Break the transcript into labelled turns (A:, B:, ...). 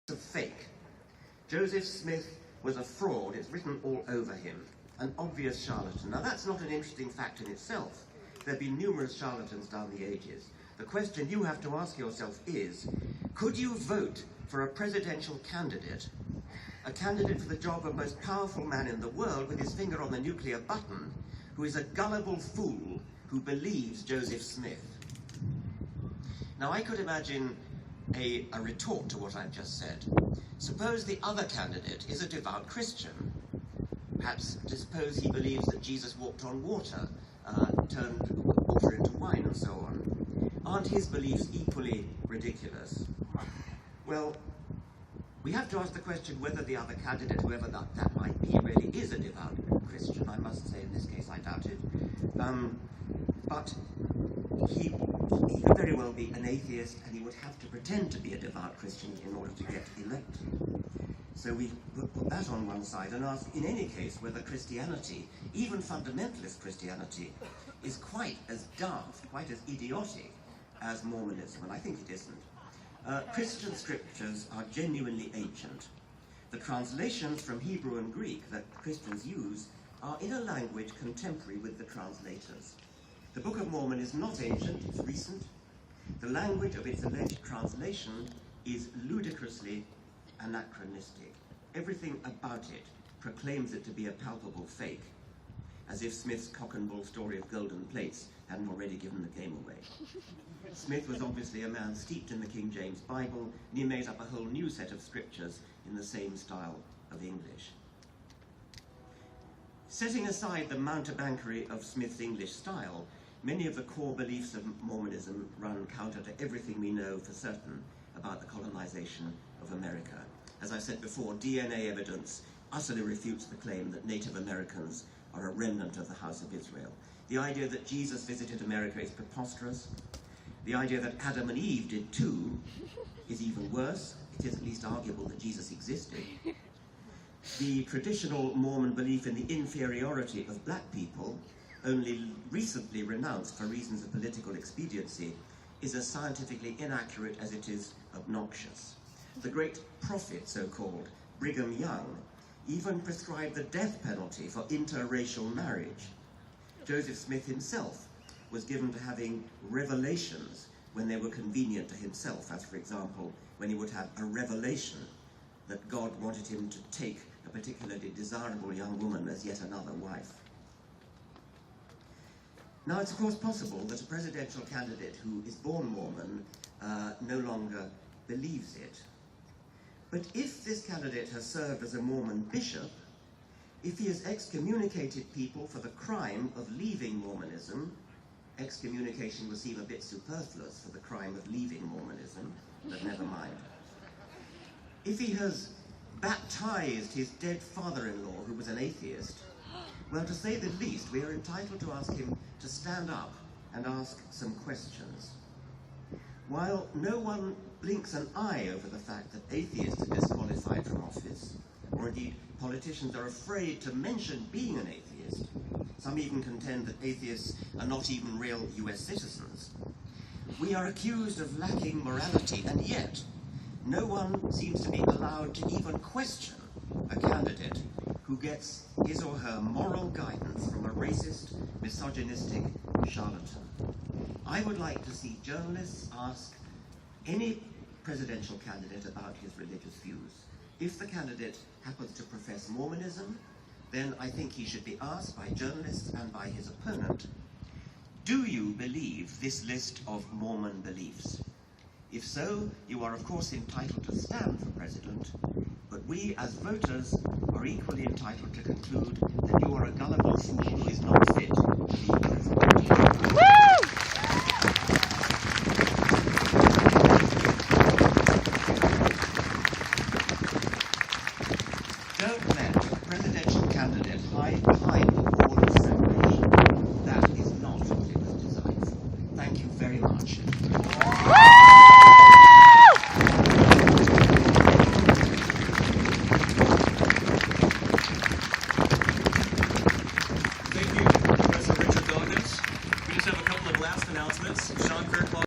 A: of fake. Joseph Smith was a fraud. It's written all over him. An obvious charlatan. Now that's not an interesting fact in itself. There have been numerous charlatans down the ages. The question you have to ask yourself is, could you vote for a presidential candidate, a candidate for the job of most powerful man in the world with his finger on the nuclear button, who is a gullible fool who believes Joseph Smith? Now I could imagine a retort to what I've just said. Suppose the other candidate is a devout Christian. Perhaps suppose he believes that Jesus walked on water, turned water into wine and so on. Aren't his beliefs equally ridiculous? Well, we have to ask the question whether the other candidate, whoever that might be, really is a devout Christian. I must say in this case I doubt it. But he could very well be an atheist, and he would have to pretend to be a devout Christian in order to get elected. So we put that on one side and ask, in any case, whether Christianity, even fundamentalist Christianity, is quite as daft, quite as idiotic as Mormonism, and I think it isn't. Christian scriptures are genuinely ancient. The translations from Hebrew and Greek that Christians use are in a language contemporary with the translators. The Book of Mormon is not ancient, it's recent. The language of its alleged translation is ludicrously anachronistic. Everything about it proclaims it to be a palpable fake, as if Smith's cock and bull story of golden plates hadn't already given the game away. Smith was obviously a man steeped in the King James Bible, and he made up a whole new set of scriptures in the same style of English. Setting aside the mountebankery of Smith's English style, many of the core beliefs of Mormonism run counter to everything we know for certain about the colonization of America. As I said before, DNA evidence utterly refutes the claim that Native Americans are a remnant of the House of Israel. The idea that Jesus visited America is preposterous. The idea that Adam and Eve did too is even worse. It is at least arguable that Jesus existed. The traditional Mormon belief in the inferiority of black people, only recently renounced for reasons of political expediency, is as scientifically inaccurate as it is obnoxious. The great prophet, so-called, Brigham Young, even prescribed the death penalty for interracial marriage. Joseph Smith himself was given to having revelations when they were convenient to himself, as for example, when he would have a revelation that God wanted him to take a particularly desirable young woman as yet another wife. Now, it's of course possible that a presidential candidate who is born Mormon no longer believes it. But if this candidate has served as a Mormon bishop, if he has excommunicated people for the crime of leaving Mormonism, excommunication would seem a bit superfluous for the crime of leaving Mormonism, but never mind. If he has baptized his dead father-in-law, who was an atheist, well, to say the least, we are entitled to ask him to stand up and ask some questions. While no one blinks an eye over the fact that atheists are disqualified from office, or indeed politicians are afraid to mention being an atheist, some even contend that atheists are not even real US citizens, we are accused of lacking morality, and yet no one seems to be allowed to even question a candidate who gets his or her moral guidance from a racist, misogynistic charlatan. I would like to see journalists ask any presidential candidate about his religious views. If the candidate happens to profess Mormonism, then I think he should be asked by journalists and by his opponent, do you believe this list of Mormon beliefs? If so, you are of course entitled to stand for president, but we as voters are equally entitled to conclude that you are a gullible fool who is not fit to be president.